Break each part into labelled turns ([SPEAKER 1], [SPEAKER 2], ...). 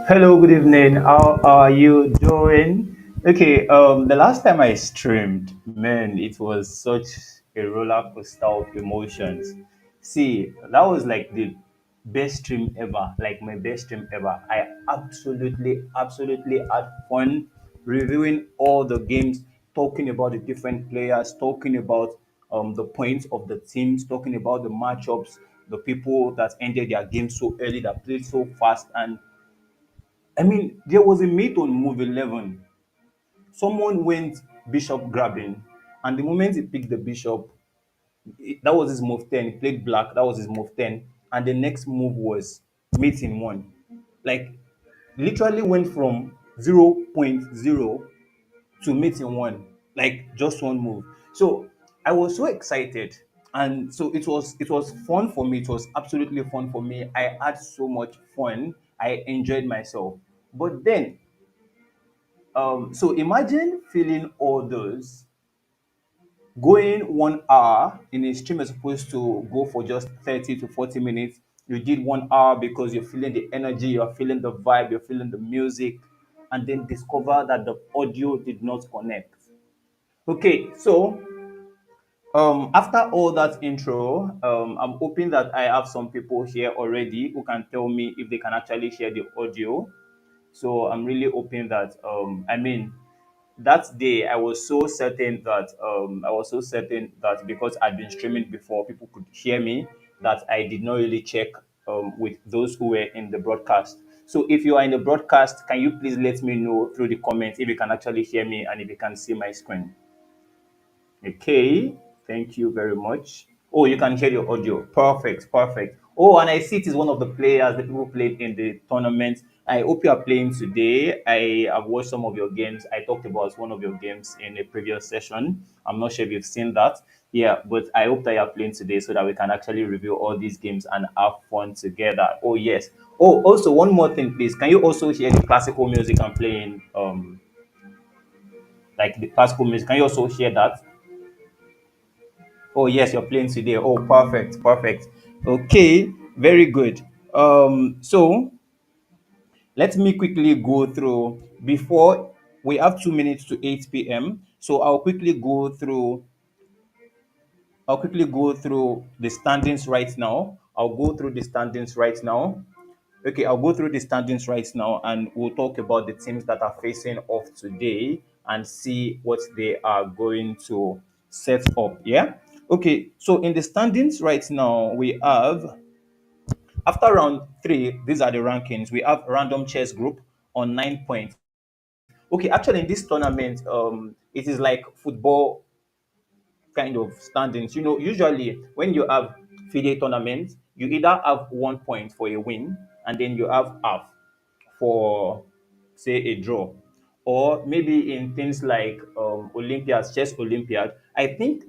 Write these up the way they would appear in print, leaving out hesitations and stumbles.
[SPEAKER 1] Hello, good evening. How are you doing? Okay, the last time I streamed, man, it was such a roller coaster of emotions. See, that was like the best stream ever, like my best stream ever. I absolutely had fun reviewing all the games, talking about the different players, talking about the points of the teams, talking about the matchups, the people that ended their game so early, that played so fast, and I mean, there was a mate on move 11. Someone went bishop grabbing, and the moment he picked the bishop, that was his move 10. He played black, that was his move 10. And the next move was mate in one. Like, literally went from zero point 0.0 to mate in one, like just one move. So I was so excited. And so it was fun for me. It was absolutely fun for me. I had so much fun. I enjoyed myself. But then so imagine feeling all those going 1 hour in a stream as opposed to go for just 30 to 40 minutes. You did 1 hour because you're feeling the energy, you're feeling the vibe, you're feeling the music, and then discover that the audio did not connect. Okay, so after all that intro, I'm hoping that I have some people here already who can tell me if they can actually share the audio. So I'm really hoping that that day I was so certain that because I'd been streaming before, people could hear me, that I did not really check with those who were in the broadcast. So if you are in the broadcast, can you please let me know through the comments if you can actually hear me and if you can see my screen? Okay, thank you very much. Oh, you can hear your audio. Perfect, perfect. Oh, and I see it is one of the players that people played in the tournament. I hope you are playing today. I have watched some of your games. I talked about one of your games in a previous session. I'm not sure if you've seen that. Yeah, but I hope that you are playing today so that we can actually review all these games and have fun together. Oh, yes. Oh, also, one more thing, please. Can you also hear the classical music I'm playing? Like the classical music. Can you also hear that? Oh yes, you're playing today. Oh, perfect, perfect. Okay, very good. So let me quickly go through before we have 2 minutes to 8 p.m. So I'll quickly go through the standings right now. I'll go through the standings right now. Okay, I'll go through the standings right now and we'll talk about the teams that are facing off today and see what they are going to set up. Yeah. Okay, so in the standings right now, we have after round three, these are the rankings. We have random chess group on 9 points. Okay, actually in this tournament, it is like football kind of standings. You know, usually when you have FIDE tournaments, you either have 1 point for a win and then you have half for, say, a draw. Or maybe in things like Olympiads, chess Olympiad, I think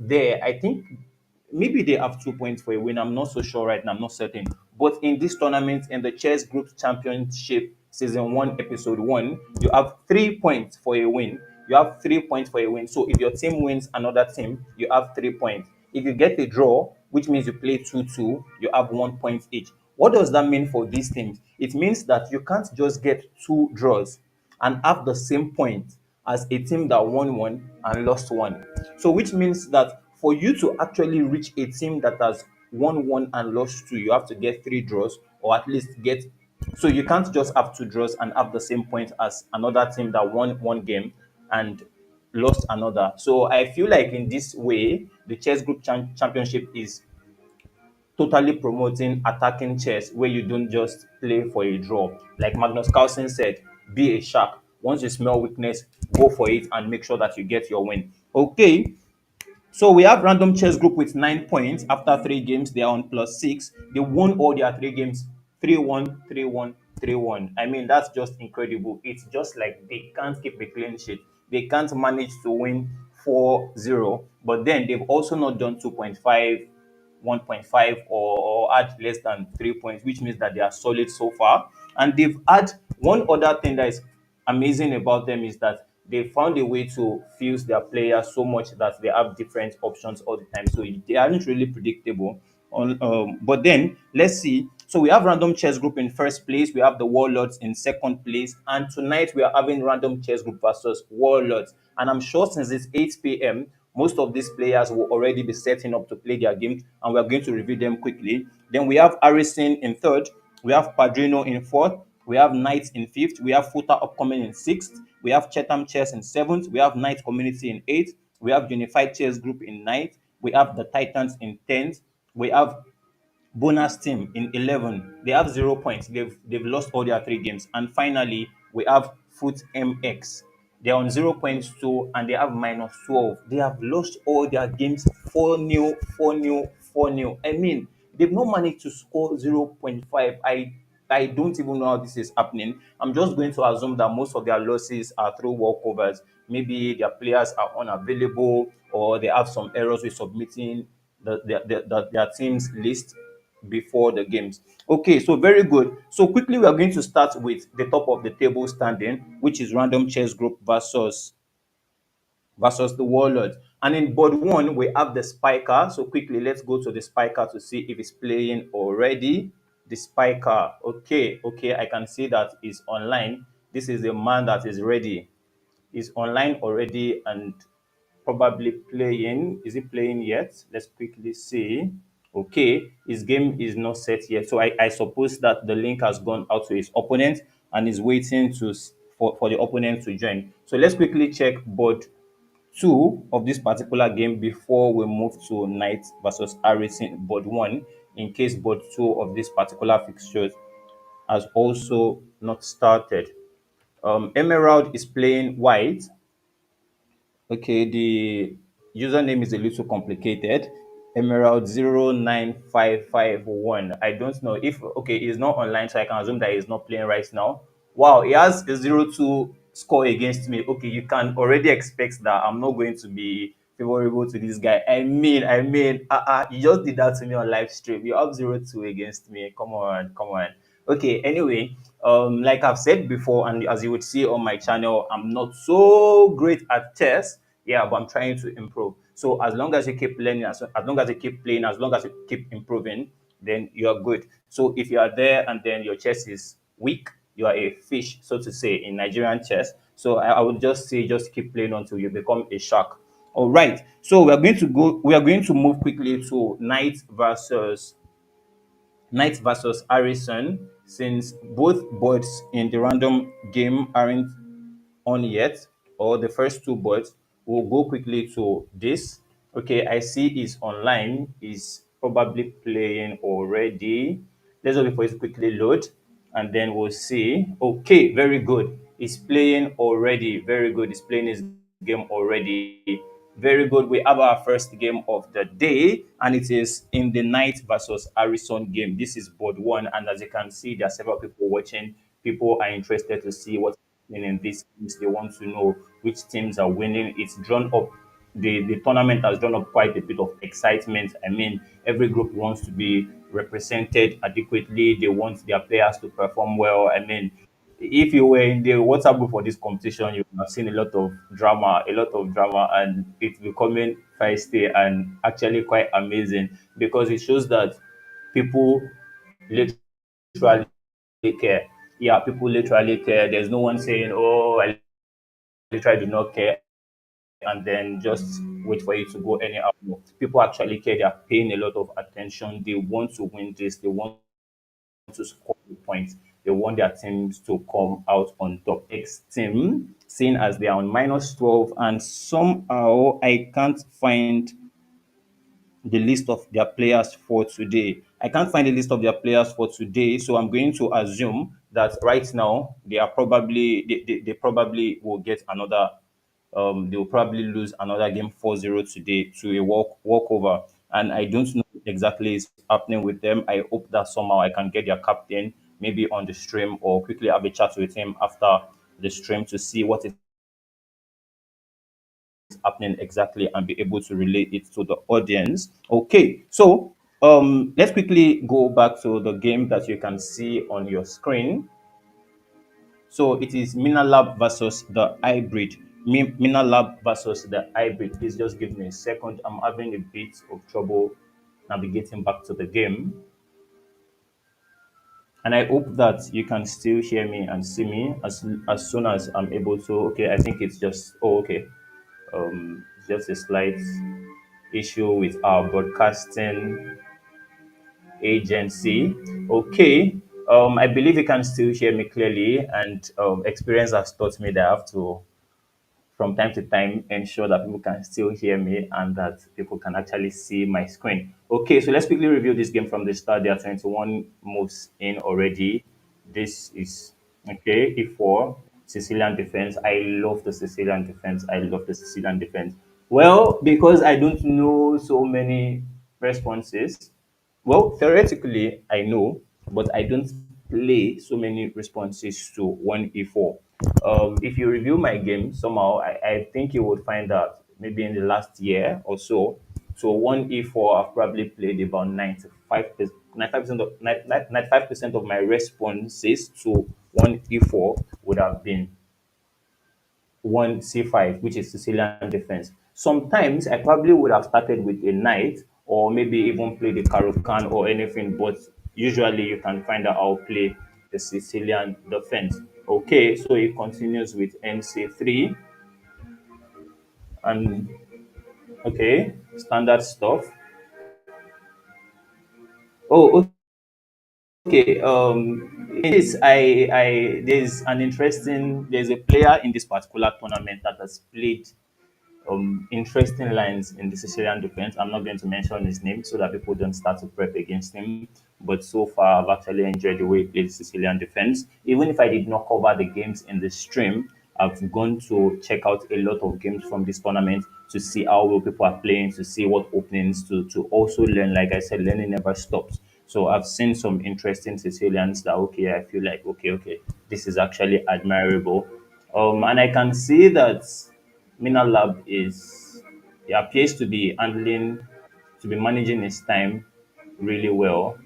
[SPEAKER 1] maybe they have 2 points for a win. I'm not so sure right now, I'm not certain. But in this tournament, in the chess group championship season one, episode one, you have 3 points for a win. You have 3 points for a win. So if your team wins another team, you have 3 points. If you get a draw, which means you play 2-2, you have 1 point each. What does that mean for these teams? It means that you can't just get two draws and have the same point as a team that won one and lost one. So, which means that for you to actually reach a team that has won one and lost two, you have to get three draws or at least get. So, you can't just have two draws and have the same point as another team that won one game and lost another. So, I feel like in this way, the chess group championship is totally promoting attacking chess where you don't just play for a draw. Like Magnus Carlsen said, be a shark. Once you smell weakness, go for it and make sure that you get your win. Okay, so we have random chess group with 9 points after three games. They are on +6. They won all their three games 3-1, 3-1, 3-1. I mean, that's just incredible. It's just like they can't keep a clean sheet. They can't manage to win 4-0, but then they've also not done 2.5, 1.5, or add less than 3 points, which means that they are solid so far. And they've had one other thing that is amazing about them is that they found a way to fuse their players so much that they have different options all the time. So they aren't really predictable. But then let's see. So we have random chess group in first place. We have the Warlords in second place. And tonight we are having random chess group versus Warlords. And I'm sure since it's 8 p.m., most of these players will already be setting up to play their games. And we're going to review them quickly. Then we have Harrison in third. We have Padrino in fourth. We have Knights in fifth. We have Futa Upcoming in sixth. We have Chatham Chess in seventh. We have Knight Community in eighth. We have Unified Chess Group in ninth. We have the Titans in 10th. We have Bonus Team in 11. They have 0 points. They've lost all their three games. And finally, we have Foot MX. They're on 0 points too, and they have minus 12. They have lost all their games 4-0, 4-0, 4-0. I mean, they've not managed to score 0.5. I don't even know how this is happening. I'm just going to assume that most of their losses are through walkovers. Maybe their players are unavailable, or they have some errors with submitting their team's list before the games. Okay, so very good. So quickly, we are going to start with the top of the table standing, which is Random Chess Group versus the Warlords. And in board one, we have the Spiker. So quickly, let's go to the Spiker to see if it's playing already. The Spiker. Okay, okay, I can see that is online. This is the man that is ready. Is online already and probably playing. Is he playing yet? Let's quickly see. Okay, his game is not set yet. So I suppose that the link has gone out to his opponent and is waiting for the opponent to join. So let's quickly check board two of this particular game before we move to Knight versus Harrison board one, in case board two of this particular fixture has also not started. Emerald is playing white. Okay, the username is a little complicated. Emerald 09551. I don't know if okay, he's not online, so I can assume that he's not playing right now. Wow, he has a 0-2 score against me. Okay, you can already expect that I'm not going to be favorable to this guy. You just did that to me on live stream. You have 0-2 against me. Come on, come on. Okay, anyway, like I've said before, and as you would see on my channel, I'm not so great at chess. Yeah, but I'm trying to improve. So as long as you keep learning, as long as you keep playing, as long as you keep improving, then you're good. So if you are there and then your chess is weak, you are a fish, so to say, in Nigerian chess. So I would just say just keep playing until you become a shark. All right. So we are going to move quickly to Knight versus Harrison, since both boards in the random game aren't on yet, or the first two boards. We'll go quickly to this. Okay, I see is online, is probably playing already. Let's wait for it to quickly load, and then we'll see. Okay, very good. He's playing already. Very good. He's playing his game already. Very good. We have our first game of the day, and it is in the Knight versus Harrison game. This is board one, and as you can see, there are several people watching. People are interested to see what's happening in these games. They want to know which teams are winning. It's drawn up. The tournament has drawn up quite a bit of excitement. I mean, every group wants to be represented adequately. They want their players to perform well. I mean, if you were in the WhatsApp group for this competition, you would have seen a lot of drama, and it's becoming feisty and actually quite amazing because it shows that people literally care. Yeah, people literally care. There's no one saying, "Oh, I literally do not care," and then just wait for it to go anyhow. No, people actually care. They are paying a lot of attention. They want to win this. They want to score the points. They want their teams to come out on top. X team, seeing as they are on minus 12, and somehow I can't find the list of their players for today. I can't find the list of their players for today, so I'm going to assume that right now they probably will get another they will probably lose another game 4-0 today to a walkover. And I don't know exactly is happening with them. I hope that somehow I can get their captain maybe on the stream or quickly have a chat with him after the stream to see what is happening exactly and be able to relate it to the audience. Okay, so let's quickly go back to the game that you can see on your screen. So it is Minalab versus the hybrid. Minalab versus the hybrid. Please just give me a second. I'm having a bit of trouble navigating back to the game. And I hope that you can still hear me and see me as soon as I'm able to. Okay, I think it's just okay. Just a slight issue with our broadcasting agency. Okay. I believe you can still hear me clearly, and experience has taught me that I have to from time to time ensure that people can still hear me and that people can actually see my screen. Okay, so let's quickly review this game from the start. There are 21 moves in already. This is okay, E4, Sicilian defense. I love the Sicilian defense. I love the Sicilian defense. Well, because I don't know so many responses, well, theoretically, I know, but I don't play so many responses to 1E4. If you review my game, somehow I think you would find out maybe in the last year or so. So 1E4, I've probably played about 95% of my responses to 1E4 would have been one C5, which is Sicilian defense. Sometimes I probably would have started with a knight or maybe even play the Caro-Kann or anything, but usually you can find out I'll play the Sicilian defense. Okay, so it continues with NC3 and okay, standard stuff. Oh, okay. In this, there's an interesting. There's a player in this particular tournament that has played interesting lines in the Sicilian defense. I'm not going to mention his name so that people don't start to prep against him. But so far, I've actually enjoyed the way he played Sicilian defense. Even if I did not cover the games in the stream, I've gone to check out a lot of games from this tournament to see how well people are playing, to see what openings, to also learn. Like I said, learning never stops. So I've seen some interesting Sicilians that okay, I feel like okay, this is actually admirable. And I can see that Mina Lab is he appears to be managing his time really well.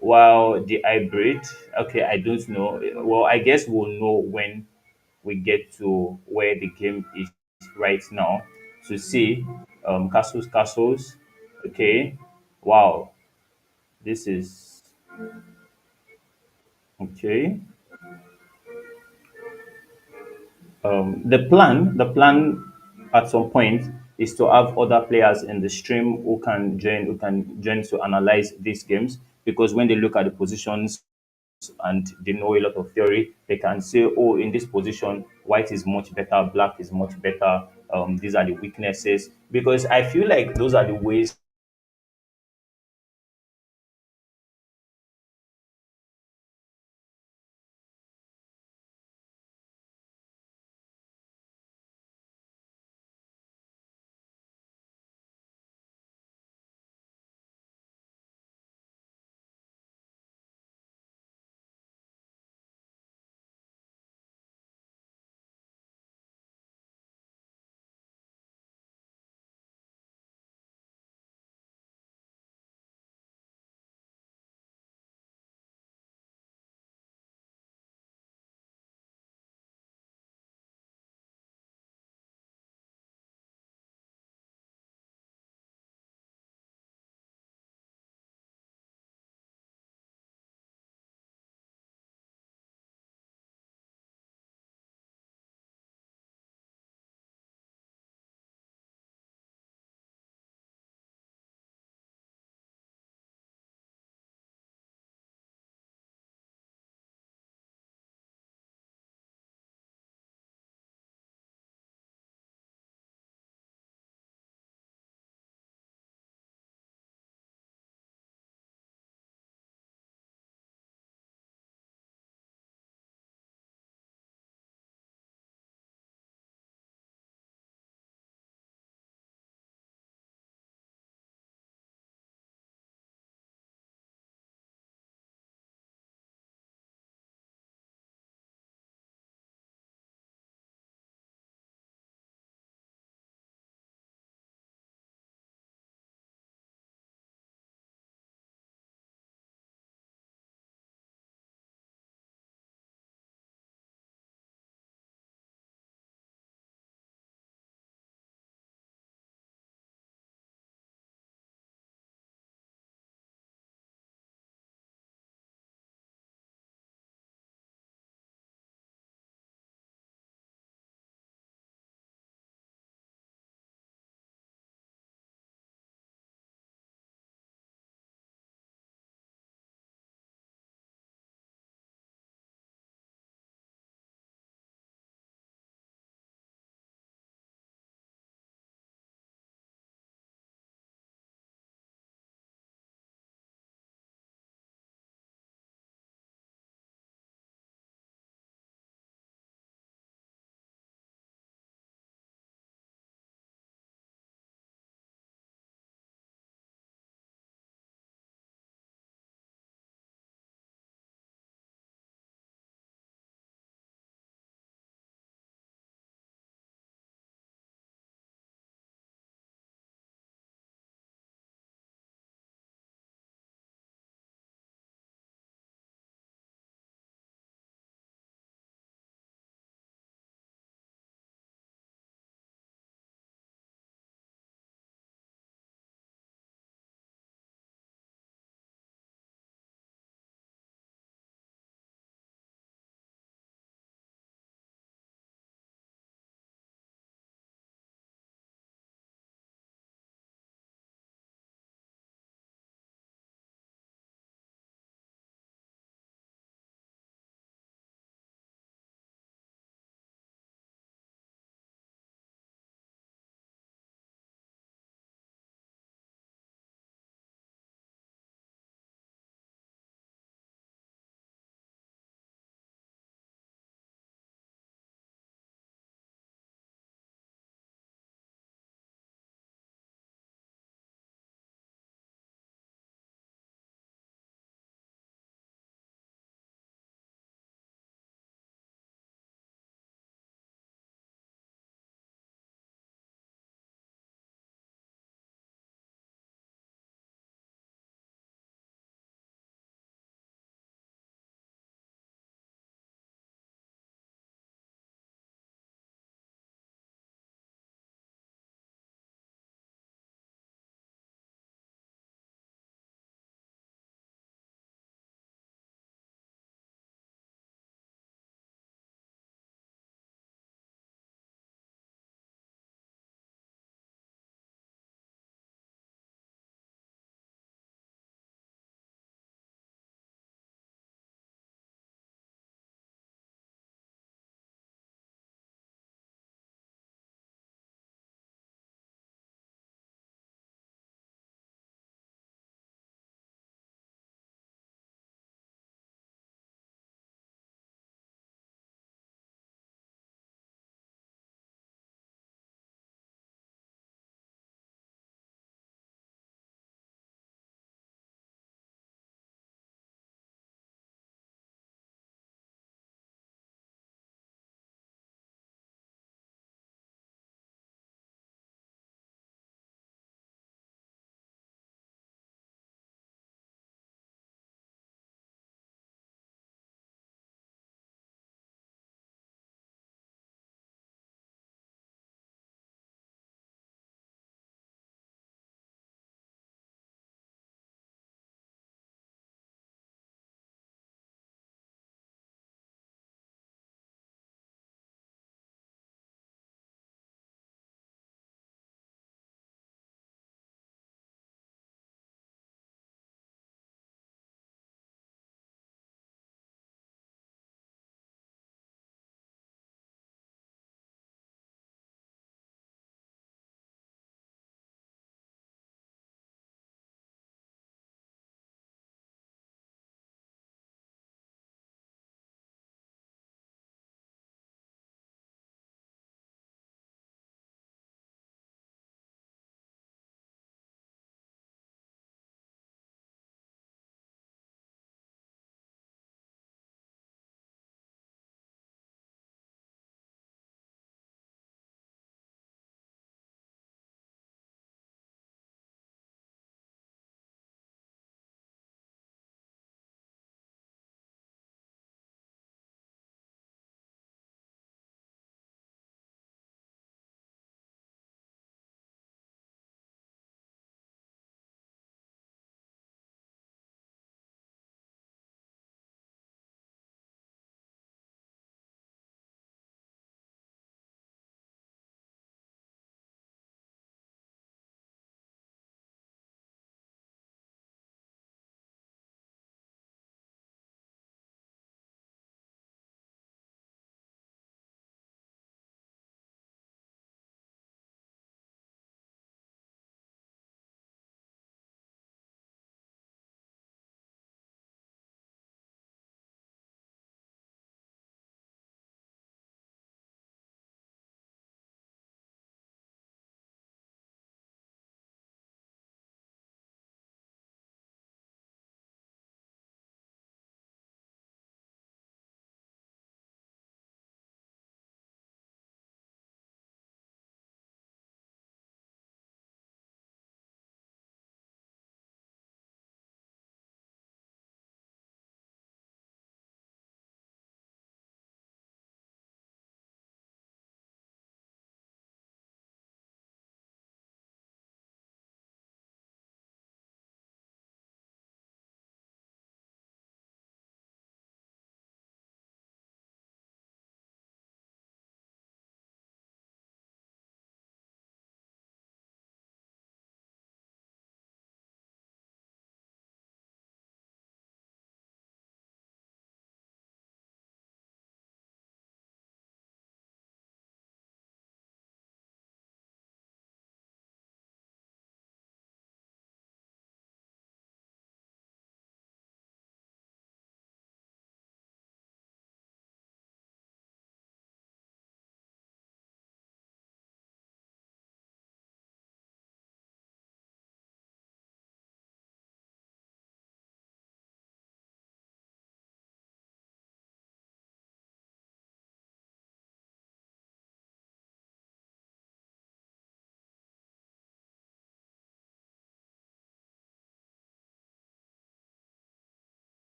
[SPEAKER 1] While the hybrid, okay, I don't know. Well, I guess we'll know when we get to where the game is right now to see castles. Okay, wow, this is okay. The plan at some point is to have other players in the stream who can join to analyze these games because when they look at the positions and they know a lot of theory, they can say, oh, in this position, white is much better, black is much better. These are the weaknesses because I feel like those are the ways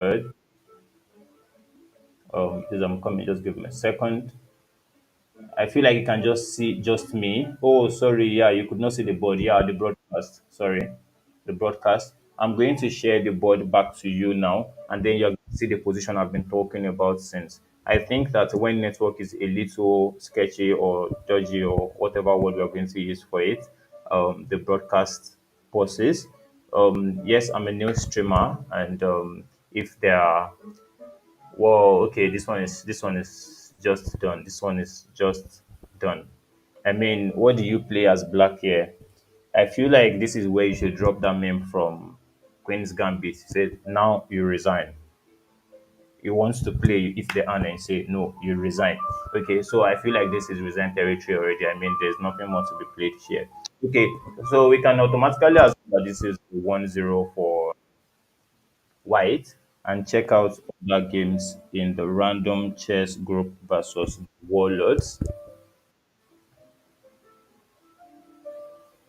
[SPEAKER 1] third. Please, I'm coming. Just give me a second. I feel like you can just see just me. Oh, sorry. Yeah, you could not see the board. Yeah, the broadcast. Sorry, the broadcast. I'm going to share the board back to you now, and then you're going to see the position I've been talking about since. I think that when network is a little sketchy or dodgy or whatever word we're going to use for it, the broadcast pauses. Yes, I'm a new streamer, and if there are whoa, okay, this one is just done. This one is just done. I mean, what do you play as Black here? I feel like this is where you should drop that meme from Queen's Gambit. He said, "Now you resign." He wants to play if they are and say, "No, you resign." Okay, so I feel like this is resign territory already. I mean, there's nothing more to be played here. Okay, so we can automatically assume that this is 1-0 for White and check out other games in the random chess group versus Warlords.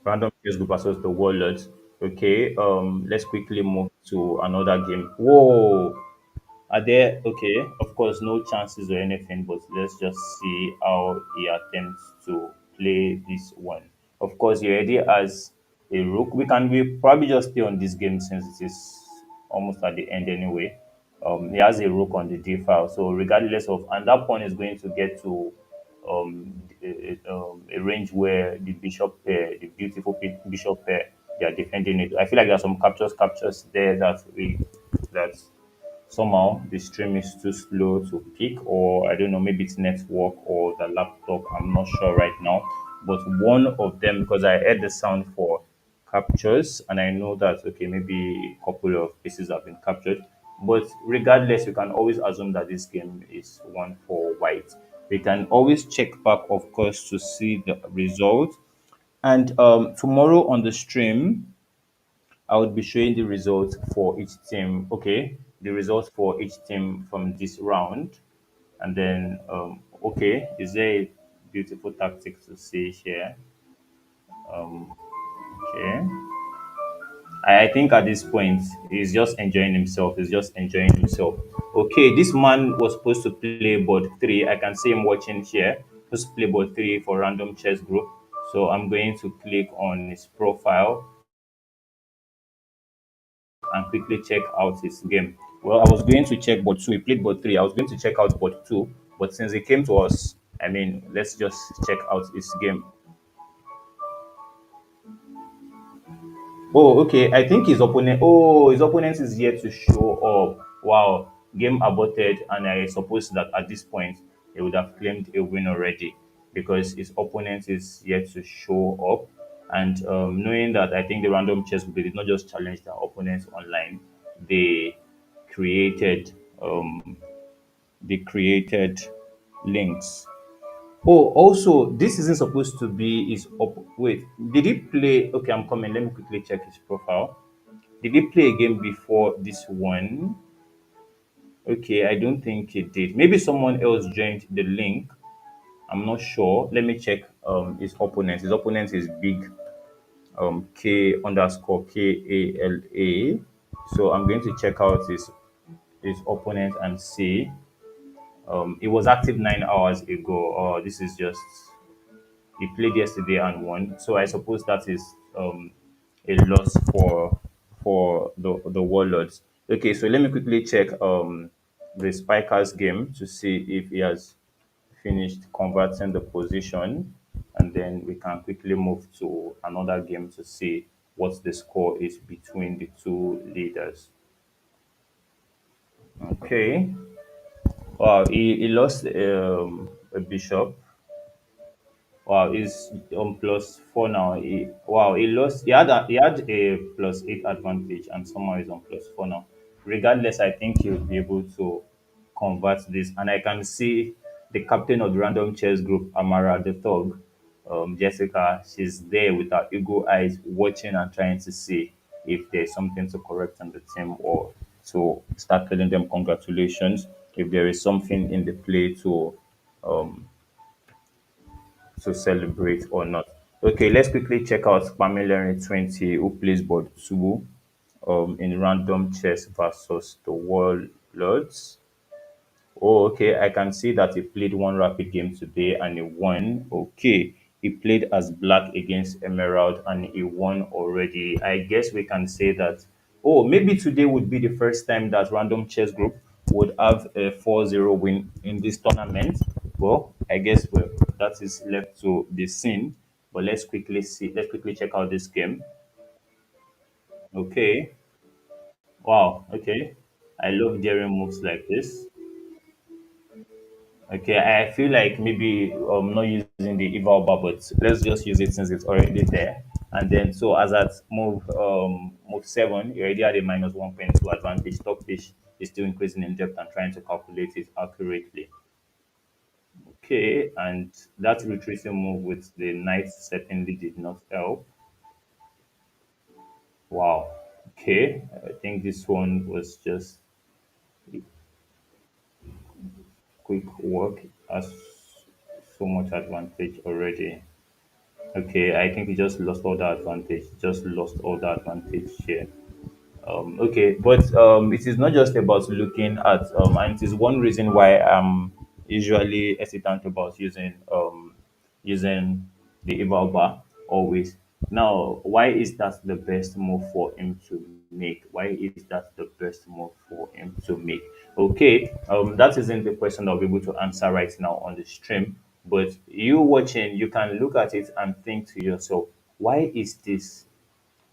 [SPEAKER 1] Random chess group versus the Warlords. Okay, let's quickly move to another game. Whoa, are there okay? Of course, no chances or anything, but let's just see how he attempts to play this one. Of course, he already has a rook. We probably just stay on this game since it is almost at the end anyway. He has a rook on the d file, so regardless of, and that pawn is going to get to a range where the bishop pair, the beautiful bishop pair, they are defending it. I feel like there are some captures there that somehow the stream is too slow to pick, or I don't know, maybe it's network or the laptop. I'm not sure right now, but one of them, because I heard the sound for captures and I know that okay, maybe a couple of pieces have been captured, but regardless, you can always assume that this game is one for white. We can always check back, of course, to see the result. And tomorrow on the stream, I would be showing the results for each team. Okay, the results for each team from this round, and then okay, is there a beautiful tactic to see here? Okay, I think at this point he's just enjoying himself. He's just enjoying himself. Okay, this man was supposed to play board three. I can see him watching here. Supposed to play board three for random chess group. So I'm going to click on his profile and quickly check out his game. Well, I was going to check bot two. He played bot three. I was going to check out bot two, but since he came to us, I mean, let's just check out his game. Oh, okay. I think his opponent. Oh, his opponent is yet to show up. Wow, game aborted, and I suppose that at this point he would have claimed a win already because his opponent is yet to show up. And knowing that, I think the random chess group did not just challenge their opponents online; they created um, they created links. Oh, also, this isn't supposed to be his wait, did he play? Okay, I'm coming. Let me quickly check his profile. Did he play a game before this one? Okay, I don't think he did. Maybe someone else joined the link. I'm not sure. Let me check his opponent. His opponent is big K underscore KALA. So I'm going to check out his opponent and see. It was active 9 hours ago. Oh, this is just he played yesterday and won. So I suppose that is a loss for the Warlords. Okay, so let me quickly check the Spikers game to see if he has finished converting the position, and then we can quickly move to another game to see what the score is between the two leaders. Okay. Wow, he lost a bishop. Wow, he's on plus four now. Wow, he lost. He had a plus 8 advantage, and somehow he's on plus four now. Regardless, I think he'll be able to convert this. And I can see the captain of the random chess group, Amara the Thug, Jessica. She's there with her eagle eyes, watching and trying to see if there's something to correct on the team or to start telling them congratulations. If there is something in the play um, to celebrate or not. Okay, let's quickly check out Pamela 20 who plays board two. in random chess versus the warlords. Oh, okay. I can see that he played one rapid game today and he won. Okay. He played as black against Emerald and he won already. I guess we can say that. Oh, maybe today would be the first time that Random Chess Group would have a 4-0 win in this tournament. Well, I guess that is left to be seen. But let's quickly see. Let's quickly check out this game. Okay. Wow. Okay. I love daring moves like this. Okay, I feel like maybe not using the eval bar, but let's just use it since it's already there. And then so as at move 7, you already had a minus 1.2 advantage. Top fish is still increasing in depth and trying to calculate it accurately. Okay, and that retreating move with the knight certainly did not help. Wow. Okay, I think this one was just quick work as so much advantage already. Okay, I think he just lost all that advantage. Just lost all that advantage here. Okay, but it is not just about looking at, and it is one reason why I'm usually hesitant about using the eval bar always. Now, why is that the best move for him to make? Why is that the best move for him to make? Okay, that isn't the question I'll be able to answer right now on the stream. But you watching, you can look at it and think to yourself, why is this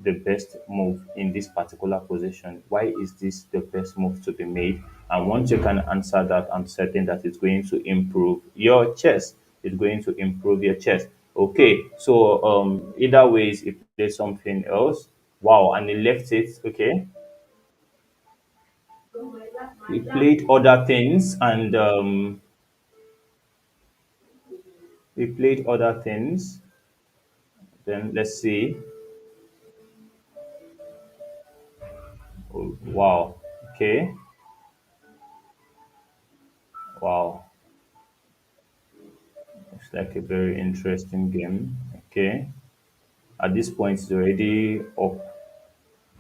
[SPEAKER 1] the best move in this particular position? Why is this the best move to be made? And once you can answer that, I'm certain that it's going to improve your chess. It's going to improve your chess. Okay, so either ways, he played something else. Wow, and he left it. Okay, he played other things, and he played other things. Then let's see. Oh, wow. Okay. Wow. Looks like a very interesting game. Okay. At this point, it's already up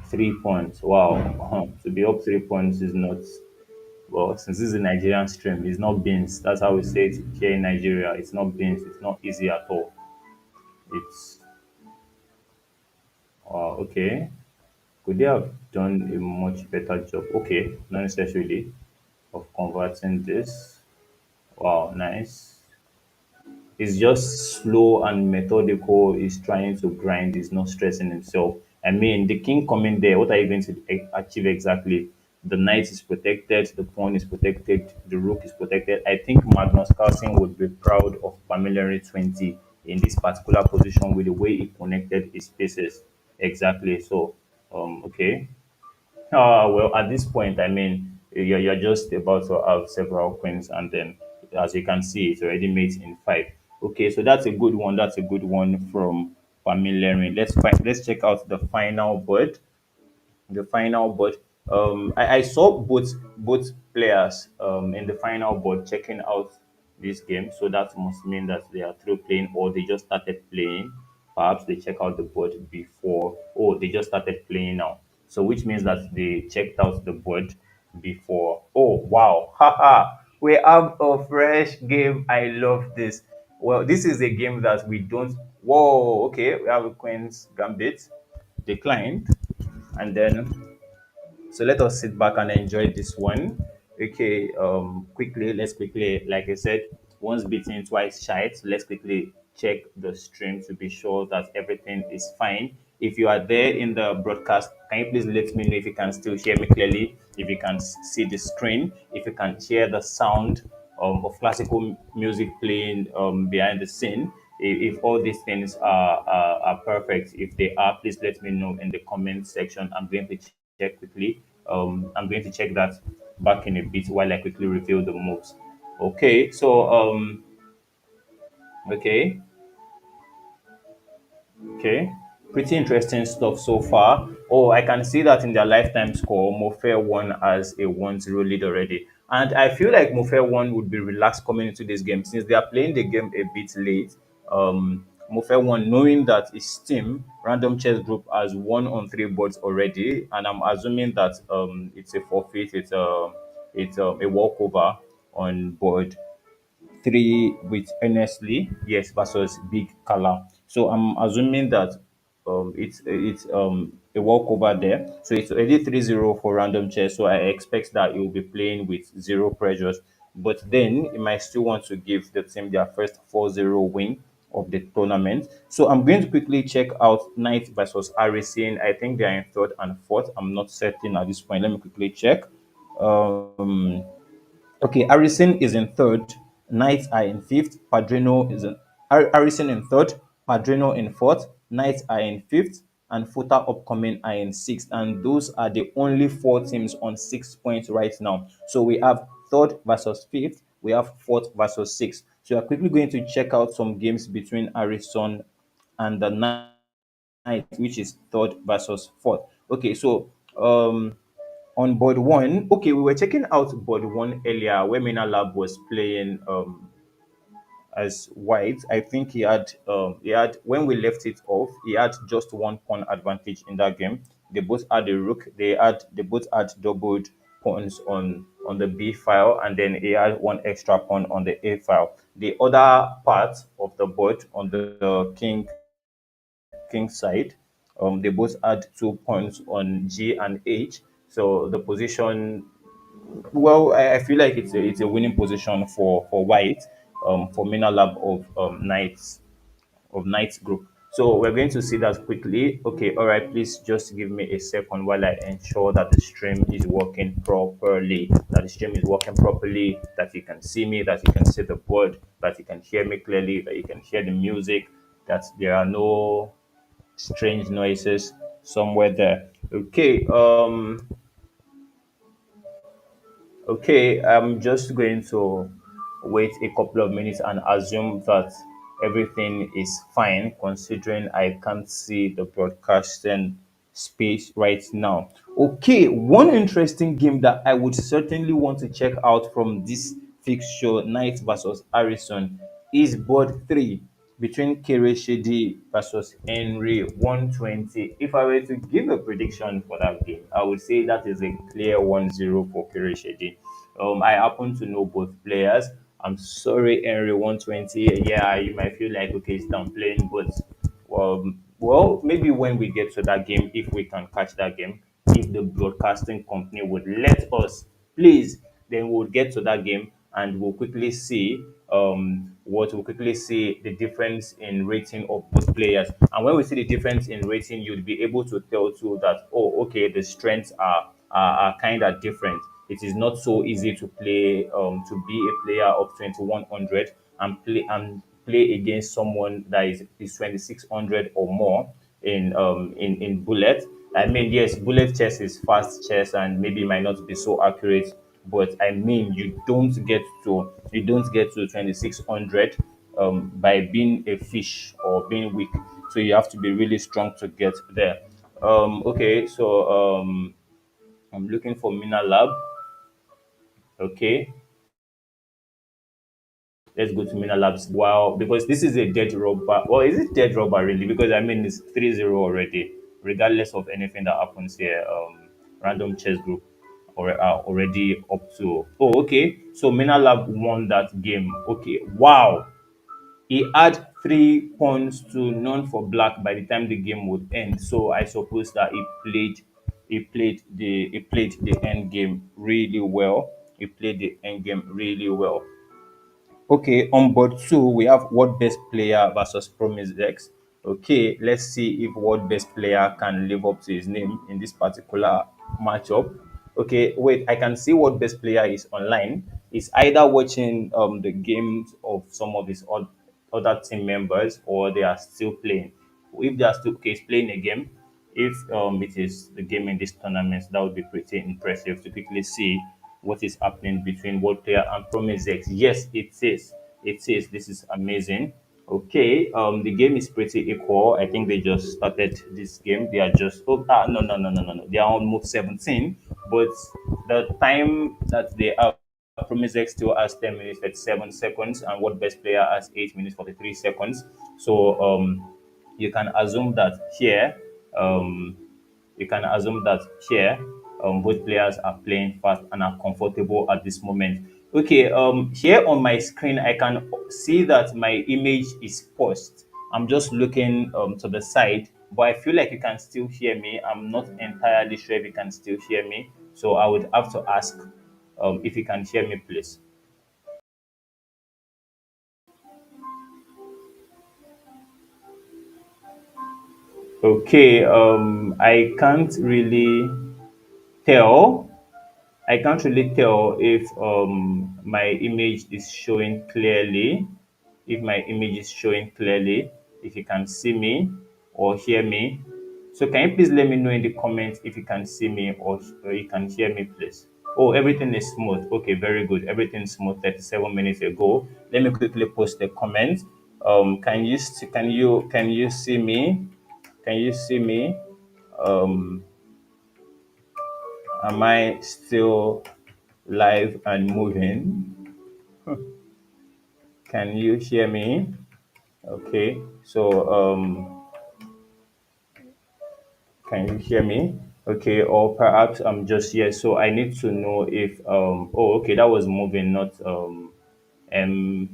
[SPEAKER 1] 3 points. Wow. To be up 3 points is not, well, since this is a Nigerian stream, it's not beans. That's how we say it here in Nigeria. It's not beans. It's not easy at all. It's, wow, okay. Could they have done a much better job? Okay, not necessarily, of converting this. Wow, nice. He's just slow and methodical. He's trying to grind. He's not stressing himself. I mean, the king coming there, what are you going to achieve exactly? The knight is protected, the pawn is protected, the rook is protected. I think Magnus Carlsen would be proud of Pamela 20 in this particular position with the way he connected his pieces. Exactly. So, okay. Well, at this point, I mean, you're just about to have several queens, and then, as you can see, it's already mate in 5. Okay, so that's a good one. That's a good one from Pamela. Let's check out the final board. The final board. I saw both players in the final board checking out this game, so that must mean that they are through playing or they just started playing. Perhaps they check out the board before, or they just started playing now. So which means that they checked out the board before. Oh wow, haha! We have a fresh game. I love this. Well, this is a game that we don't. Whoa, okay, we have a Queen's Gambit declined, and then so let us sit back and enjoy this one. Okay, let's quickly, like I said, once beaten, twice shy. So let's quickly check the stream to be sure that everything is fine. If you are there in the broadcast, can you please let me know if you can still hear me clearly? If you can see the screen, if you can hear the sound of classical music playing behind the scene. If all these things are perfect, if they are, please let me know in the comment section. I'm going to check quickly. I'm going to check that back in a bit while I quickly reveal the moves. Okay, so okay, okay, pretty interesting stuff so far. Oh, I can see that in their lifetime score, Mofe won as a 1-0 lead already. And I feel like Mofe 1 would be relaxed coming into this game since they are playing the game a bit late. Mofe one, knowing that his team, Random Chess Group, has won on three boards already, and I'm assuming that it's a forfeit, it's a walkover on board three with Honestly, yes, versus Big Kala. So I'm assuming that it's a walkover there. So it's already 3-0 for Random Chess. So I expect that it will be playing with zero pressures. But then it might still want to give the team their first 4-0 win of the tournament. So I'm going to quickly check out Knight versus Harrison. I think they are in third and fourth. I'm not certain at this point. Let me quickly check. Um, Okay, Harrison is in third. Knights are in fifth. Padrino is in Harrison in third. Padrino in fourth. Knights are in fifth, and Futa Upcoming are in sixth. And those are the only four teams on 6 points right now. So we have third versus fifth. We have fourth versus sixth. So we are quickly going to check out some games between Harrison and the Knights, which is third versus fourth. Okay, so on board one, okay, we were checking out board one earlier where Mina Lab was playing as white. I think he had when we left it off, he had just one pawn advantage in that game. They both had a rook, they both had doubled pawns on the B file, and then he had one extra pawn on the A file. The other part of the board on the king side, they both had 2 points on G and H. So the position, well, I feel like it's a winning position for white, for Mina Lab of Knights group. So we're going to see that quickly. Okay, all right. Please just give me a second while I ensure that the stream is working properly. That the stream is working properly. That you can see me. That you can see the board. That you can hear me clearly. That you can hear the music. That there are no strange noises somewhere there. Okay. Okay, I'm just going to wait a couple of minutes and assume that everything is fine, considering I can't see the broadcasting space right now. Okay, one interesting game that I would certainly want to check out from this fixture, Knight versus Harrison, is board three between Kere Shedi versus Henry 120. If I were to give a prediction for that game, I would say that is a clear 1-0 for Kere Shedi. I happen to know both players. I'm sorry, Henry 120. Yeah, you might feel like, okay, it's downplaying, but well, maybe when we get to that game, if we can catch that game, if the broadcasting company would let us, please, then we'll get to that game and we'll quickly see the difference in rating of both players. And when we see the difference in rating, you'll be able to tell too that, oh, okay, the strengths are kind of different. It is not so easy to play, to be a player of 2100 and play against someone that is 2600 or more in bullet. I mean, yes, bullet chess is fast chess and maybe might not be so accurate, but I mean, you don't get to 2600 by being a fish or being weak. So you have to be really strong to get there. Okay, so I'm looking for Mina Lab. Okay, let's go to Mina Labs. Wow, because this is a dead rubber. Well, is it dead rubber really? Because I mean, it's 3-0 already, regardless of anything that happens here. Random chess group are already up to. Oh, okay. So Mina Lab won that game. Okay, wow. He had 3 points to none for black by the time the game would end. So I suppose that he played the end game really well. He played the end game really well. Okay, on board two, we have World Best Player versus Promise X. Okay, let's see if World Best Player can live up to his name in this particular matchup. Okay, wait, I can see World Best Player is online. He's either watching the games of some of his other team members, or they are still playing. If they are still okay, he's playing a game. If it is the game in this tournament, that would be pretty impressive to quickly see what is happening between World Player and Promise X. Yes, it is. It is. This is amazing. Okay, the game is pretty equal. I think they just started this game. They are just no. They are on move 17, but the time that they are Promise X still has 10 minutes 37 seconds, and World Best Player has 8 minutes 43 seconds. So you can assume that here, um, you can assume that here, both players are playing fast and are comfortable at this moment. Okay, here on my screen, I can see that my image is paused. I'm just looking to the side, but I feel like you can still hear me. I'm not entirely sure if you can still hear me. So I would have to ask if you can hear me, please. Okay, tell. I can't really tell if my image is showing clearly. If my image is showing clearly, if you can see me or hear me. So can you please let me know in the comments if you can see me or you can hear me, please? Oh, everything is smooth. Okay, very good. Everything's smooth 37 minutes ago. Let me quickly post a comment. Can you see me? Can you see me? Um, am I still live and moving? Can you hear me? Okay. So can you hear me? Okay, or perhaps I'm just here. So I need to know if oh, okay, that was moving, not MP,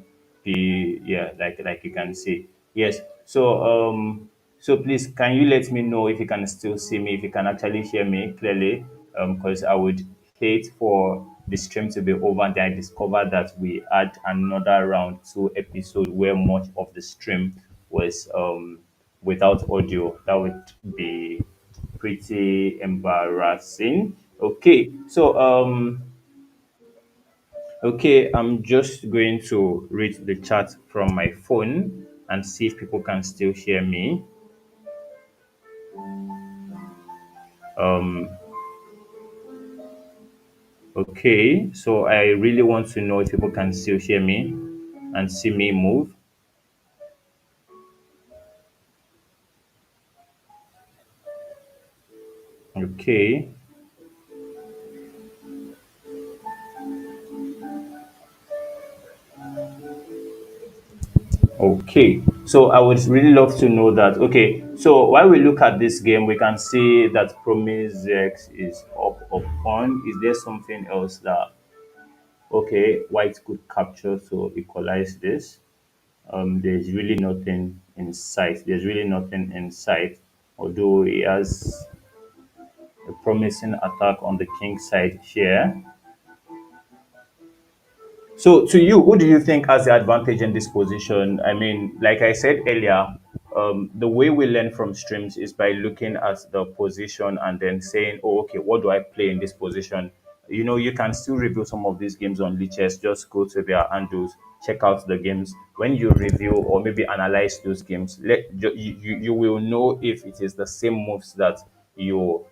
[SPEAKER 1] yeah, like you can see. Yes. So please, can you let me know if you can still see me, if you can actually hear me clearly? Because I would hate for the stream to be over and then I discover that we had another round two episode where much of the stream was without audio. That would be pretty embarrassing. Okay, so okay, I'm just going to read the chat from my phone and see if people can still hear me. Um, okay, so I really want to know if people can still hear me and see me move. Okay, okay. So I would really love to know that. Okay, so while we look at this game, we can see that Promise X is up on. Is there something else that okay white could capture to equalize this? There's really nothing in sight. There's really nothing in sight. Although he has a promising attack on the king side here. So, to you, who do you think has the advantage in this position? I mean, like I said earlier, the way we learn from streams is by looking at the position and then saying, "Oh, okay, what do I play in this position?" You know, you can still review some of these games on Lichess. Just go to their handles, check out the games. When you review or maybe analyze those games, you will know if it is the same moves that you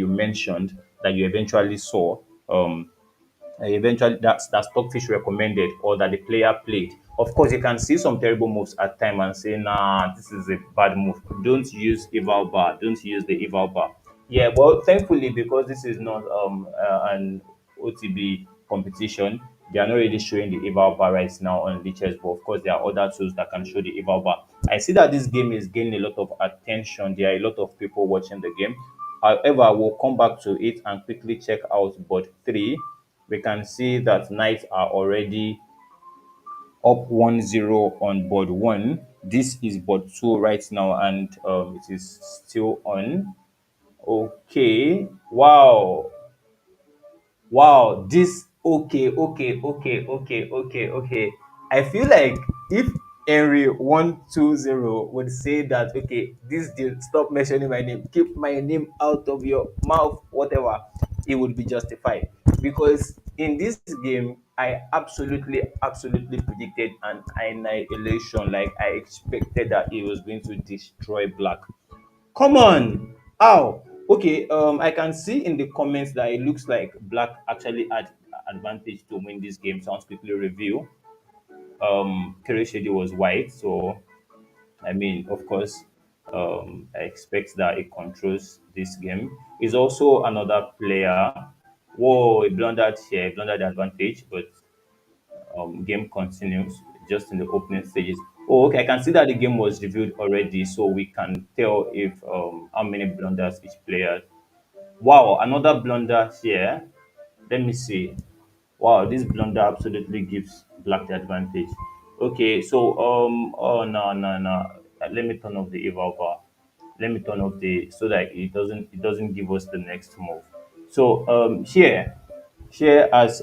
[SPEAKER 1] mentioned that you eventually saw. Eventually that Stockfish recommended or that the player played. Of course, you can see some terrible moves at time and say, "Nah, this is a bad move. Don't use eval bar. Don't use the eval bar." Yeah, well, thankfully, because this is not an OTB competition, they are not really showing the eval bar right now on the chess. But of course, there are other tools that can show the eval bar. I see that this game is gaining a lot of attention. There are a lot of people watching the game. However, we'll come back to it and quickly check out board three. We can see that knights are already up 1-0 on board one. This is board two right now, and it is still on. Okay, wow. Wow, this okay. I feel like if Henry 120 would say that okay, this deal, stop mentioning my name, keep my name out of your mouth, whatever, it would be justified. Because in this game, I absolutely predicted an annihilation. Like I expected that he was going to destroy black. Come on. How? Okay, I can see in the comments that it looks like black actually had advantage to win this game. Sounds quickly review. Kereshedi was white, so I mean, of course, I expect that it controls this game. Is also another player. Whoa, he blundered here, he blundered the advantage, but game continues just in the opening stages. Oh, okay. I can see that the game was reviewed already, so we can tell if how many blunders each player. Wow, another blunder here. Let me see. Wow, this blunder absolutely gives black the advantage. Okay, so oh no no no. Let me turn off the eval bar. Let me turn off the so that it doesn't give us the next move. So here as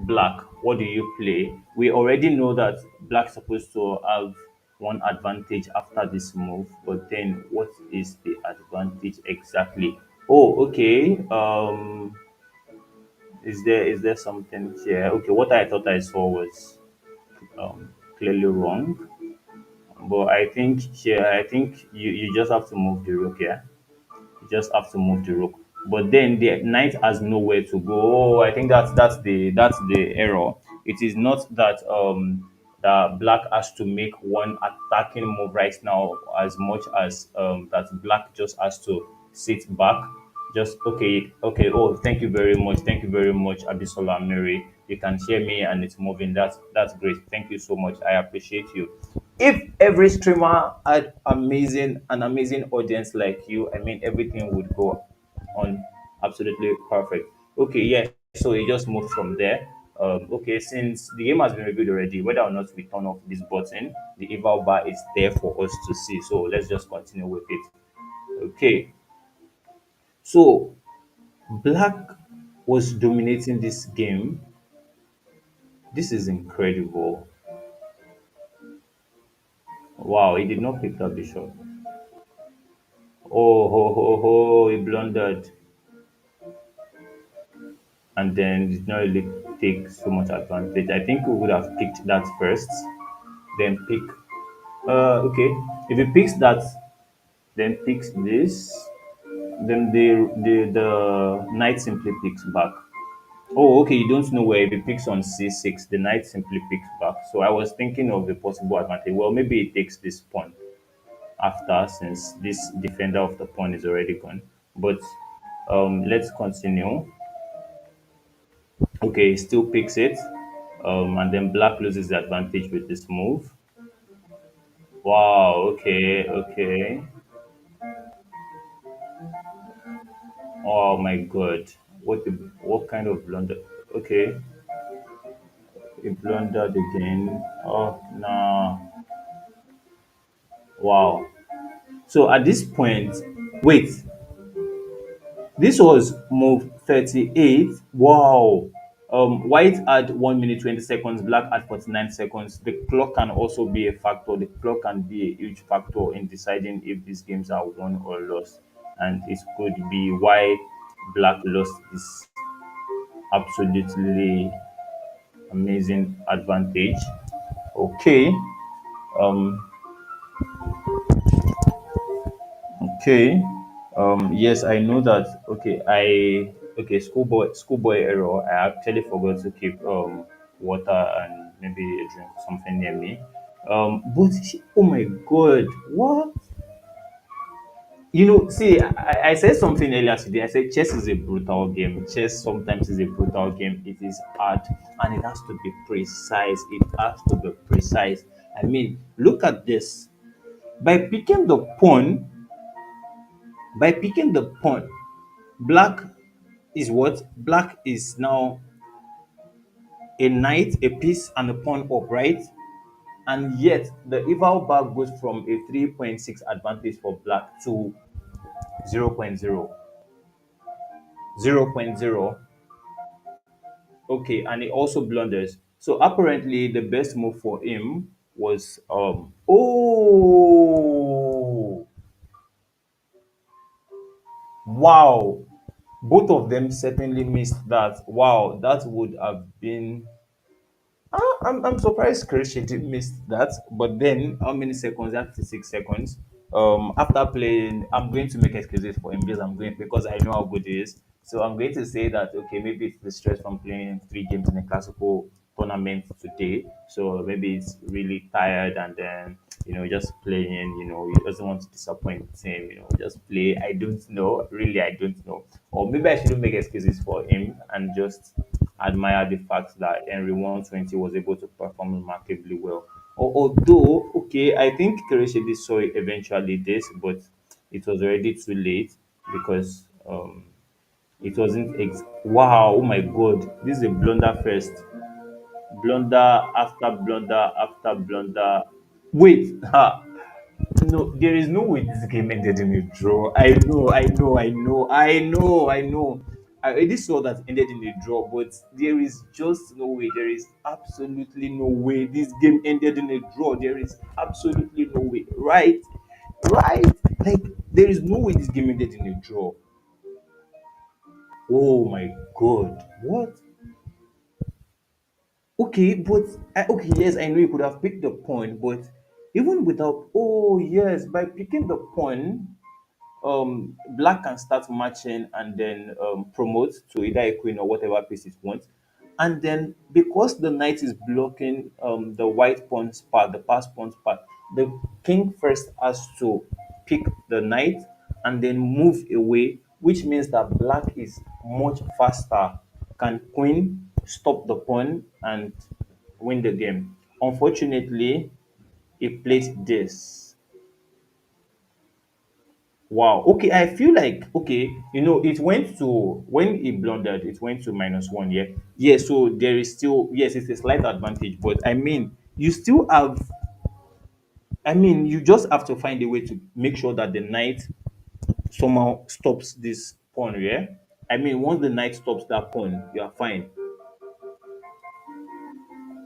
[SPEAKER 1] black, what do you play? We already know that black's supposed to have one advantage after this move, but then what is the advantage exactly? Oh, okay. Is there something here? Okay, what I thought I saw was clearly wrong. But I think you just have to move the rook here. You just have to move the rook. But then the knight has nowhere to go. Oh, I think that's the error. It is not that black has to make one attacking move right now as much as that black just has to sit back. Just okay. Oh, thank you very much. Thank you very much, Abisola Mary. You can hear me and it's moving. That's great. Thank you so much. I appreciate you. If every streamer had an amazing audience like you, I mean everything would go on absolutely perfect. Okay, yeah. So it just moved from there. Okay, since the game has been reviewed already, whether or not we turn off this button, the eval bar is there for us to see. So let's just continue with it. Okay, so black was dominating this game. This is incredible. Wow, he did not pick that bishop. Oh, ho, ho, ho, he blundered. And then did not really take so much advantage. I think we would have picked that first, then pick. Okay, if he picks that, then picks this, then the knight simply picks back. Oh, okay, you don't know where if he picks on c6, the knight simply picks back. So I was thinking of the possible advantage. Well, maybe he takes this pawn after since this defender of the pawn is already gone. But let's continue. Okay, he still picks it. And then black loses the advantage with this move. Wow, okay, okay. Oh my god. What kind of blunder? Okay, he blundered again. Oh no. Wow. So at this point, wait, this was move 38. Wow. White had 1 minute 20 seconds, black had 49 seconds. The clock can also be a factor. The clock can be a huge factor in deciding if these games are won or lost. And it could be why black lost this absolutely amazing advantage. Okay. Um, Okay. Yes, I know that. Okay. Schoolboy error. I actually forgot to keep water and maybe a drink or something near me. Oh my god, what? See, I said something earlier today. I said chess is a brutal game. Chess sometimes is a brutal game. It is hard and it has to be precise. It has to be precise. I mean, look at this. By picking the pawn, By picking the pawn, black is what? Black is now a knight, a piece, and a pawn up, right? And yet the eval bar goes from a 3.6 advantage for black to zero point 0.0. 0.0. Okay, and he also blunders. So apparently the best move for him was wow. Both of them certainly missed that. Wow, that would have been. I'm surprised Christian didn't miss that. But then, how many seconds? That's 6 seconds. After playing, I'm going to make excuses for him because I know how good he is. So I'm going to say that okay, maybe it's the stress from playing 3 games in a classical tournament today. So maybe it's really tired and then just playing. He doesn't want to disappoint the team. Just play. I don't know. Really, I don't know. Or maybe I shouldn't make excuses for him and just admire the fact that Henry 120 was able to perform remarkably well. Although, okay, I think Kereshidi saw it eventually this, but it was already too late because it wasn't. Wow! Oh my God! This is a blunder first, blunder after blunder after blunder. Wait, ha! No, there is no way this game ended in a draw. I know. I already saw that ended in a draw, but there is just no way. There is absolutely no way this game ended in a draw. There is absolutely no way. Right? Right? Like, there is no way this game ended in a draw. Oh my God. What? Okay, but okay, yes, I know you could have picked the point, but even without, oh yes, by picking the point, black can start matching and then promote to either a queen or whatever piece it wants. And then because the knight is blocking the white pawn's part, the pass pawn's part, the king first has to pick the knight and then move away, which means that black is much faster. Can queen stop the pawn and win the game? Unfortunately, he played this. Wow. Okay, I feel like okay, it went to when he blundered, it went to -1. Yeah. Yeah. So there is still yes, it's a slight advantage, but I mean, you still have. I mean, you just have to find a way to make sure that the knight somehow stops this pawn. Yeah. I mean, once the knight stops that pawn, you are fine.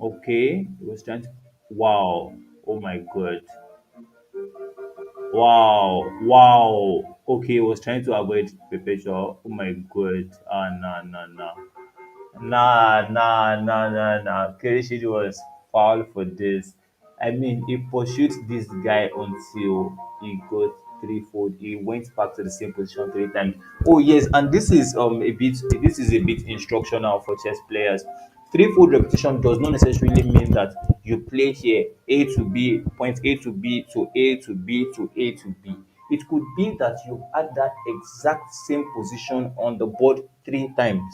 [SPEAKER 1] Okay. It was trying to. Wow. Oh my God. Wow, wow. Okay, was trying to avoid perpetual. Oh my God. Ah, nah, nah, nah. Nah. Kereshidi was foul for this. I mean, he pursued this guy until he got threefold. He went back to the same position three times. Oh yes, and this is a bit instructional for chess players. Threefold repetition does not necessarily mean that you play here A to B, point A to B to A to B to A to B. It could be that you had that exact same position on the board three times.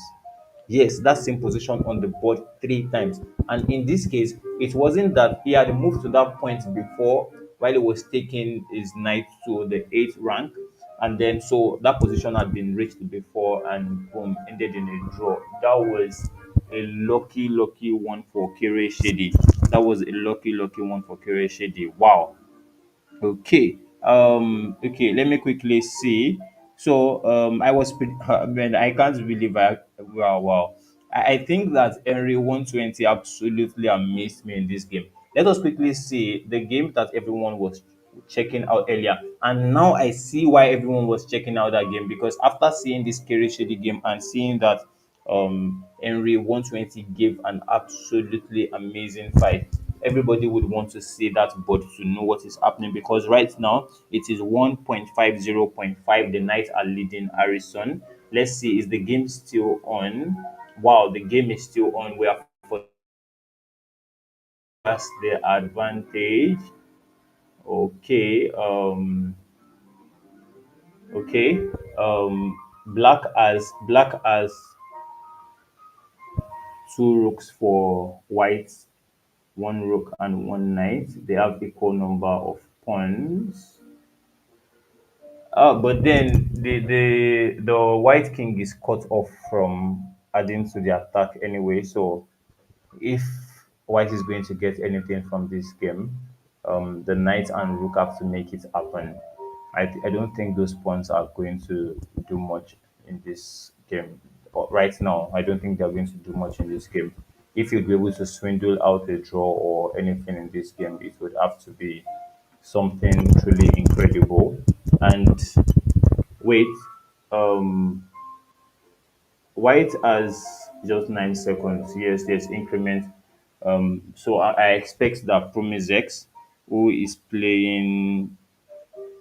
[SPEAKER 1] Yes, that same position on the board three times. And in this case, it wasn't that he had moved to that point before while he was taking his knight to the eighth rank. And then so that position had been reached before and boom, ended in a draw. That was a lucky one for Kere Shady. That was a lucky one for Kere Shady. Wow. Okay. Okay, let me quickly see. So I was man, I can't believe wow. I think that Henry 120 absolutely amazed me in this game. Let us quickly see the game that everyone was checking out earlier. And now I see why everyone was checking out that game because after seeing this Kerry Shady game and seeing that Henry 120 gave an absolutely amazing fight. Everybody would want to see that board to know what is happening because right now it is 1.50.5. The Knights are leading Harrison. Let's see, is the game still on? Wow, the game is still on. We are for that's the advantage. Okay. Okay. Black has two rooks for white, one rook and one knight. They have equal number of pawns. But then the white king is cut off from adding to the attack anyway. So if white is going to get anything from this game, the knight and rook have to make it happen. I don't think those pawns are going to do much in this game. But right now, I don't think they're going to do much in this game. If you'd be able to swindle out a draw or anything in this game, it would have to be something truly incredible. And wait, um, white has just 9 seconds. Yes, there's increment. So I expect that Promise X, who is playing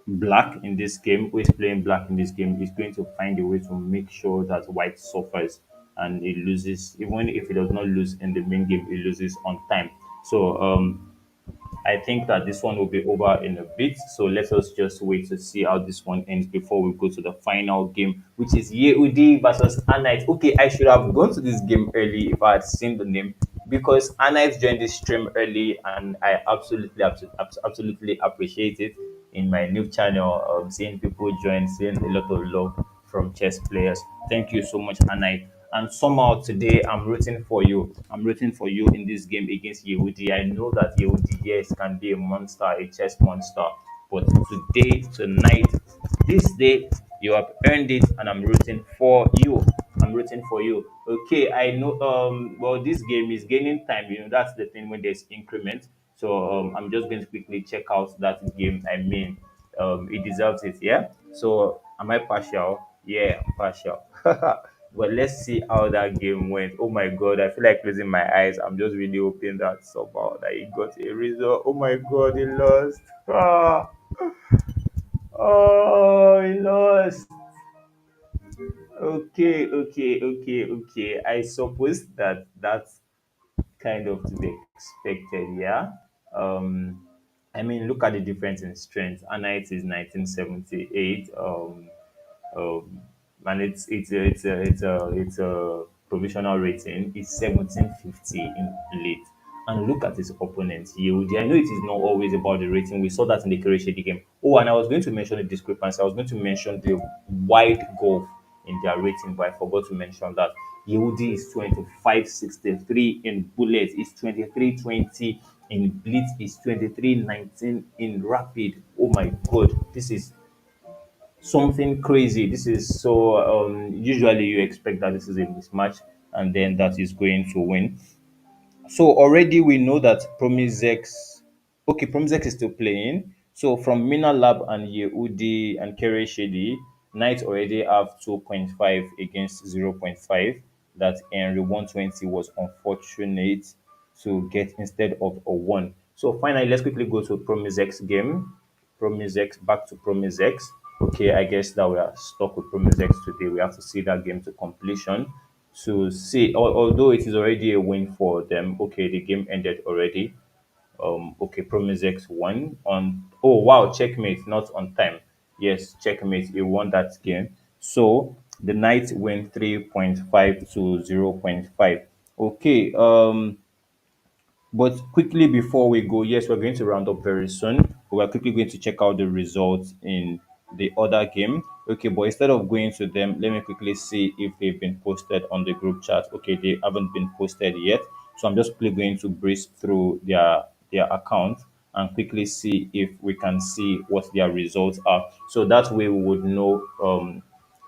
[SPEAKER 1] black in this game, is going to find a way to make sure that white suffers and he loses. Even if he does not lose in the main game, he loses on time. So I think that this one will be over in a bit. So let us just wait to see how this one ends before we go to the final game, which is Yehudi versus Anite. Okay, I should have gone to this game early if I had seen the name, because Anite joined this stream early, and I absolutely appreciate it in my new channel. Seeing people join, seeing a lot of love from chess players. Thank you so much, Anite. And somehow today I'm rooting for you. I'm rooting for you in this game against Yehudi. I know that Yehudi, yes, can be a monster, a chess monster. But today, tonight, this day, you have earned it, and I'm rooting for you. I'm rooting for you. Okay, I know. Well, this game is gaining time. You know, that's the thing when there's increment. So I'm just going to quickly check out that game. I mean, it deserves it. Yeah. So am I partial? Yeah, I'm partial. But let's see how that game went. Oh my god, I feel like closing my eyes. I'm just really hoping that somehow that he got a result. Oh my god, he lost. Ah, oh, he lost. Okay. I suppose that that's kind of to be expected, yeah. Um, I mean, look at the difference in strength. Anite is 1978. Um, and it's a provisional rating. It's 1750 in late. And look at his opponent, Yehudi. I know it is not always about the rating. We saw that in the Kereshedi game. Oh, and I was going to mention the discrepancy. I was going to mention the wide gulf in their rating, but I forgot to mention that. Yehudi is 2563 in bullet, is 2320 in blitz, is 2319 in rapid. Oh my god, this is something crazy. This is so usually you expect that this is a mismatch and then that is going to win. So already we know that Promisex, okay, Promisex is still playing. So from Mina Lab and Yehudi and Kere Shady, Knight already have 2.5 against 0.5. That Henry 120 was unfortunate to get instead of a 1. So finally, let's quickly go to Promisex game. Promisex, back to Promisex. Okay, I guess that we are stuck with Promisex today. We have to see that game to completion to see, although it is already a win for them. Okay, the game ended already. Okay, Promisex won on. Oh wow, checkmate, not on time. Yes, checkmate. He won that game. So the Knights win 3.5 to 0.5. Okay. But quickly before we go, yes, we're going to round up very soon. We're quickly going to check out the results in the other game. Okay, but instead of going to them, let me quickly see if they've been posted on the group chat. Okay, they haven't been posted yet. So I'm just quickly going to breeze through their account and quickly see if we can see what their results are. So that way we would know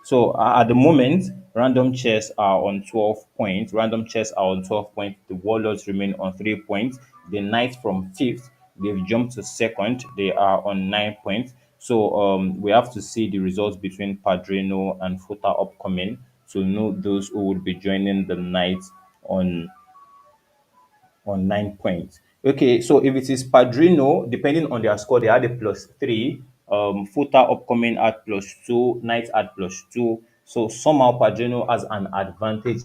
[SPEAKER 1] so at the moment, random chess are on 12 points. Random chess are on 12 points. The warlords remain on 3 points. The knights from fifth, they've jumped to second. They are on 9 points. So we have to see the results between Padrino and Futa upcoming to know those who would be joining the knights on 9 points. Okay, so if it is Padrino, depending on their score, they had a +3. Footer upcoming at +2, Knight at +2. So somehow Padrino has an advantage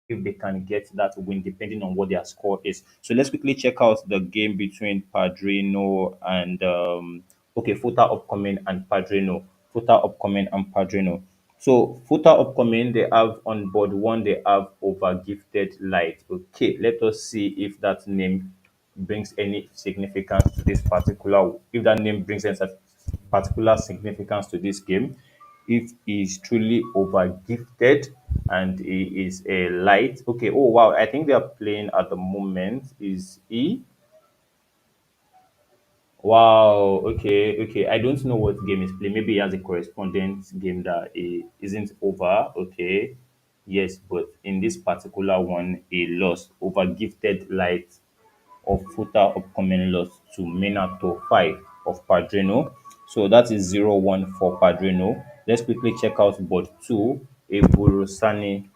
[SPEAKER 1] if they can get that win, depending on what their score is. So let's quickly check out the game between Padrino and okay, Footer upcoming and Padrino. Footer upcoming and Padrino. So footer upcoming, they have on board one, they have over gifted light. Okay, let us see if that name brings any significance to this particular, if that name brings any particular significance to this game. If he is truly over gifted and he is a light. Okay, oh wow, I think they are playing at the moment. Is he? Wow. Okay. I don't know what game is playing. Maybe he has a correspondent game that isn't over. Okay. Yes, but in this particular one, he lost over gifted light of footer upcoming loss to Minato 5 of Padrino. So that is 0-1 for Padrino. Let's quickly check out board 2. Eburosani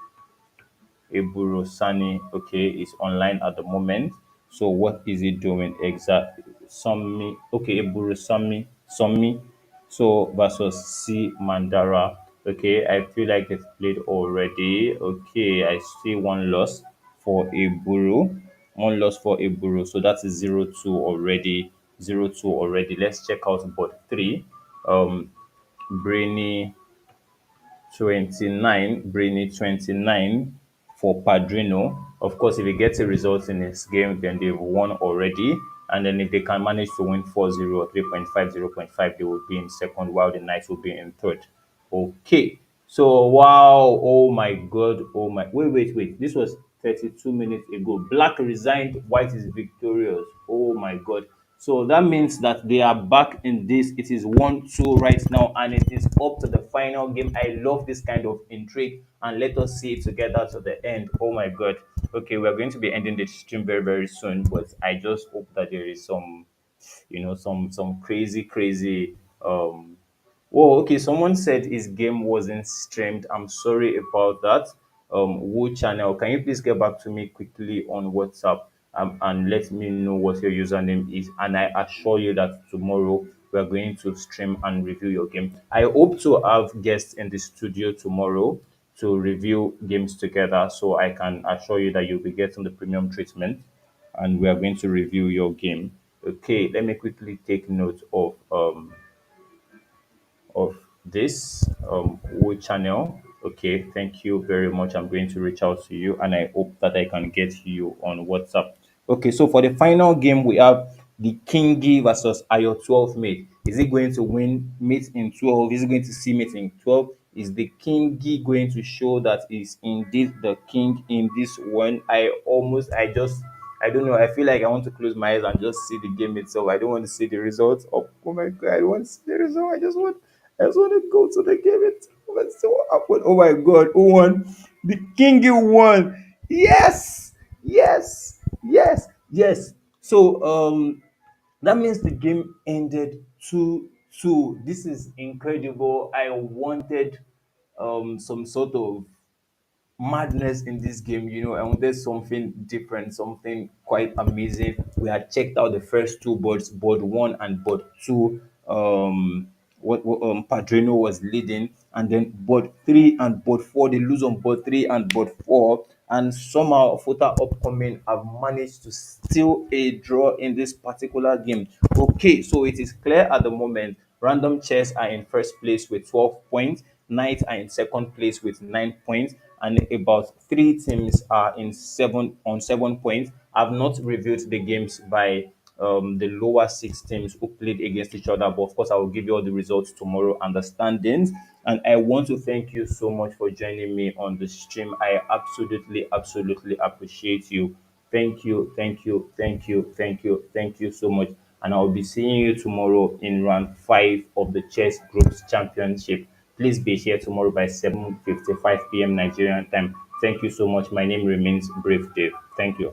[SPEAKER 1] Sani, okay, is online at the moment. So what is he doing exactly? Sommi. So versus C Mandara. Okay, I feel like they've played already. Okay, I see one loss for Eburu. one loss for Eburu. So that is 0-2 already. 0-2 already. Let's check out board three. Um, Brainy 29 for Padrino. Of course, if he gets a result in his game, then they've won already. And then if they can manage to win 4-0, 3.5, 0.5, they will be in second, while the Knights will be in third. Okay. So, wow. Oh my God. Oh my. Wait. This was 32 minutes ago. Black resigned. White is victorious. Oh my God. So that means that they are back in this. It is 1-2 right now, and it is up to the final game. I love this kind of intrigue, and let us see it together to the end. Oh my God. Okay, we're going to be ending the stream very, very soon, but I just hope that there is some, some crazy Oh, okay. Someone said his game wasn't streamed. I'm sorry about that. Wu channel, can you please get back to me quickly on WhatsApp, and let me know what your username is? And I assure you that tomorrow we're going to stream and review your game. I hope to have guests in the studio tomorrow to review games together, so I can assure you that you'll be getting the premium treatment, and we are going to review your game. Okay, let me quickly take note of this channel. Okay, thank you very much. I'm going to reach out to you, and I hope that I can get you on WhatsApp. Okay, so for the final game, we have the Kingi versus Ayo 12 mate. Is he going to win mate in 12? Is he going to see mate in 12? Is the Kingi going to show that is indeed the king in this one? I don't know. I feel like I want to close my eyes and just see the game itself. I don't want to see the results. Oh my God, I don't want to see the result. I just want to go to the game itself and see what happened. Oh my God, who won? The king won. Yes, yes. So that means the game ended 2-2. This is incredible. I wanted some sort of madness in this game. I wanted something different, something quite amazing. We had checked out the first two boards, board one and board two. Padrino was leading, and then board three and board four, they lose on board three and board four. And somehow Fota Upcoming have managed to steal a draw in this particular game. Okay, so it is clear at the moment. Random Chess are in first place with 12 points. Knights are in second place with 9 points, and about three teams are in 7 points. I've not reviewed the games by the lower six teams who played against each other, but of course, I will give you all the results tomorrow and the standings. And I want to thank you so much for joining me on the stream. I absolutely appreciate you. Thank you so much. And I'll be seeing you tomorrow in round five of the Chess Groups Championship. Please be here tomorrow by 7:55 p.m. Nigerian time. Thank you so much. My name remains Brave Dave. Thank you.